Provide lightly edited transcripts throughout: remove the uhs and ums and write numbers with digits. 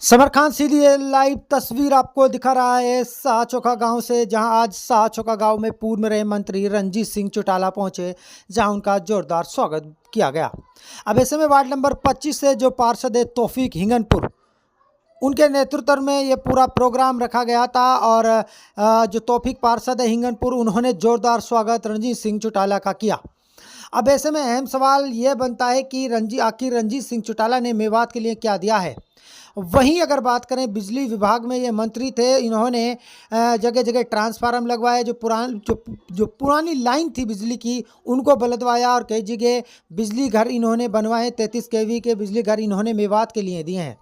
Summer Khan सीधे live तस्वीर आपको दिखा रहा है शाहचोखा गांव से, जहां आज शाहचोखा गांव में पूर्व रहे मंत्री रणजीत सिंह चौटाला पहुंचे, जहां उनका जोरदार स्वागत किया गया। अब ऐसे में वार्ड नंबर 25 से जो पार्षद है तौफीक हिंगनपुर, उनके नेतृत्व में ये पूरा प्रोग्राम रखा गया था और जो तौफीक पार्षद है हिंगनपुर, उन्होंने जोरदार स्वागत रणजीत सिंह चौटाला का किया। अब ऐसे में अहम सवाल ये बनता है कि आखिर रणजीत सिंह चौटाला ने मेवात के लिए क्या दिया है। वहीं अगर बात करें, बिजली विभाग में ये मंत्री थे, इन्होंने जगह जगह ट्रांसफार्मर लगवाए, जो पुरानी लाइन थी बिजली की उनको बदलवाया और कई जगह बिजली घर इन्होंने बनवाए। 33 kV के बिजली घर इन्होंने मेवात के लिए दिए हैं।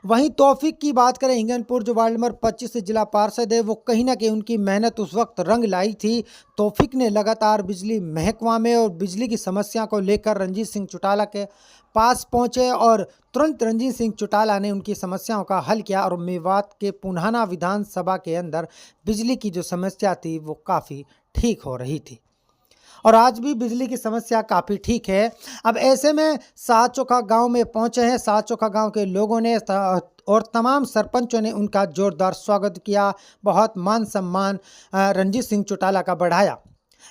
वहीं तौफीक की बात करें, हिंगनपुर जो वार्ड नंबर 25 से जिला पार्षद है, वो कहीं ना कहीं उनकी मेहनत उस वक्त रंग लाई थी। तौफीक ने लगातार बिजली महकमा में और बिजली की समस्या को लेकर रणजीत सिंह चौटाला के पास पहुंचे और तुरंत रणजीत सिंह चौटाला ने उनकी समस्याओं का हल किया और मेवात के पुनाना विधानसभा के अंदर बिजली की जो समस्या थी वो काफ़ी ठीक हो रही थी और आज भी बिजली की समस्या काफ़ी ठीक है। अब ऐसे में शाहचोखा गांव में पहुंचे हैं। शाहचोखा गांव के लोगों ने और तमाम सरपंचों ने उनका जोरदार स्वागत किया, बहुत मान सम्मान रणजीत सिंह चौटाला का बढ़ाया।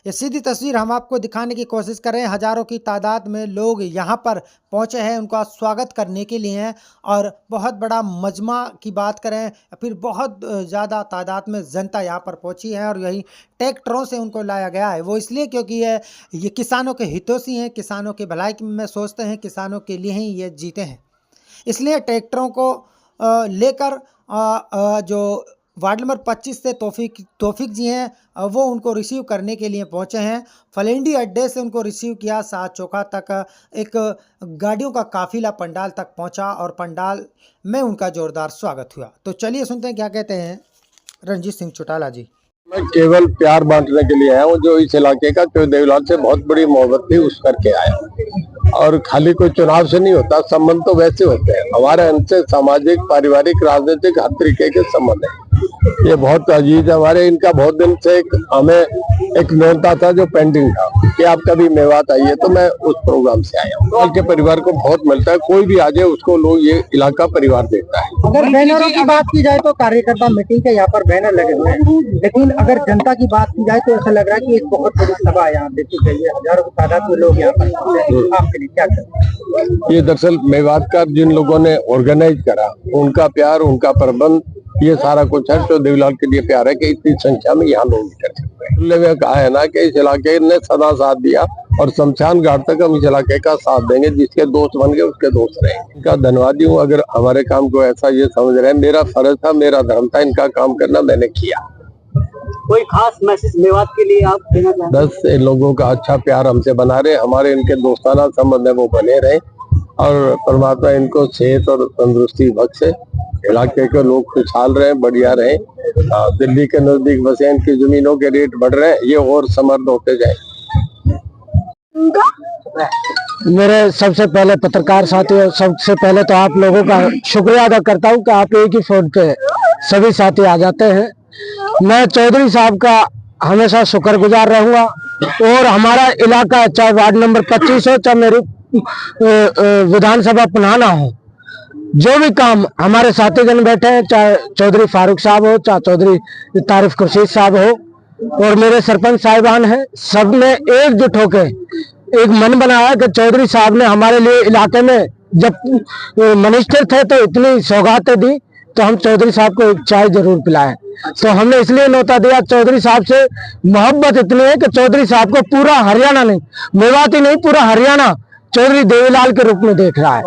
ये सीधी तस्वीर हम आपको दिखाने की कोशिश कर रहे हैं। हज़ारों की तादाद में लोग यहाँ पर पहुँचे हैं उनका स्वागत करने के लिए और बहुत बड़ा मजमा की बात करें, फिर बहुत ज़्यादा तादाद में जनता यहाँ पर पहुँची है और यही ट्रैक्टरों से उनको लाया गया है। वो इसलिए क्योंकि ये किसानों के हितैषी हैं, किसानों के भलाई में सोचते हैं, किसानों के लिए ही ये जीते हैं। इसलिए ट्रैक्टरों को लेकर जो वार्ड नंबर 25 से तौफीक जी हैं, वो उनको रिसीव करने के लिए पहुंचे हैं। फलेंडी अड्डे से उनको रिसीव किया, शाहचोखा तक एक गाड़ियों का काफिला पंडाल तक पहुंचा और पंडाल में उनका जोरदार स्वागत हुआ। तो चलिए सुनते हैं क्या कहते हैं रणजीत सिंह चौटाला जी। मैं केवल प्यार बांटने के लिए आया हूँ। जो इस इलाके का देवलाल से बहुत बड़ी मोहब्बत थी उस करके आया हूँ और खाली कोई चुनाव से नहीं होता, संबंध तो वैसे होते हैं हमारे। इनसे सामाजिक, पारिवारिक, राजनीतिक हर तरीके के संबंध है। ये बहुत अजीज है हमारे। इनका बहुत दिन से हमें एक न्योता था जो पेंडिंग था कि आप कभी मेवात आइए, तो मैं उस प्रोग्राम से आया हूँ। के परिवार को बहुत मिलता है, कोई भी आ जाए उसको लोग ये इलाका परिवार देखता है। अगर बैनरों की बात की जाए तो कार्यकर्ता मीटिंग के यहाँ पर बैनर लगे हुए हैं, लेकिन अगर जनता की बात की जाए तो ऐसा लग रहा है कि एक बहुत बड़ी सभा यहाँ देखी गई है, हजारों की तादाद में लोग यहाँ पर आपके लिए क्या करें? ये दरअसल मेवात का जिन लोगों ने ऑर्गेनाइज करा, उनका प्यार, उनका प्रबंध, ये सारा कुछ है। तो देवलाल के लिए प्यार है कि इतनी संख्या में यहाँ लोग कर सकते हैं। में कहा है ना कि इस इलाके ने सदा साथ दिया और शमशान घाट तक हम इस इलाके का साथ देंगे। जिसके दोस्त बन गए उसके दोस्त रहे। इनका धन्यवादी हूँ। अगर हमारे काम को ऐसा ये समझ रहे हैं, मेरा फर्ज था, मेरा धर्म था इनका काम करना, मैंने किया। कोई खास मैसेज मेवात के लिए आप देना चाहते हैं? बस लोगों का अच्छा प्यार हमसे बना रहे, हमारे इनके दोस्ताना संबंध है वो बने रहे और परमात्मा इनको सेहत और तंदुरुस्ती बख्शे। इलाके के लोग खुशहाल रहे, बढ़िया रहे। दिल्ली के नजदीक बसे, इनकी जमीनों के रेट बढ़ रहे हैं, ये और समृद्ध होते जाए। मेरे सबसे पहले पत्रकार साथियों, सबसे पहले तो आप लोगों का शुक्रिया अदा करता हूं कि आप एक ही फोन पे सभी साथी आ जाते हैं। मैं चौधरी साहब का हमेशा शुक्रगुजार रहूंगा और हमारा इलाका, चाहे वार्ड नंबर 25 हो, चाहे मेरी विधानसभा पुनाना हो, जो भी काम हमारे साथीगण बैठे हैं, चाहे चौधरी फारूक साहब हो, चाहे चौधरी तारिफ खुर्शीद साहब हो और मेरे सरपंच साहिबान हैं, सबने एकजुट होकर एक मन बनाया कि चौधरी साहब ने हमारे लिए इलाके में जब मिनिस्टर थे तो इतनी सौगातें दी, तो हम चौधरी साहब को एक चाय जरूर पिलाएं। तो हमने इसलिए न्योता दिया। चौधरी साहब से मोहब्बत इतनी है कि चौधरी साहब को पूरा हरियाणा नहीं, मेवात ही नहीं, पूरा हरियाणा चौधरी देवीलाल के रूप में देख रहा है।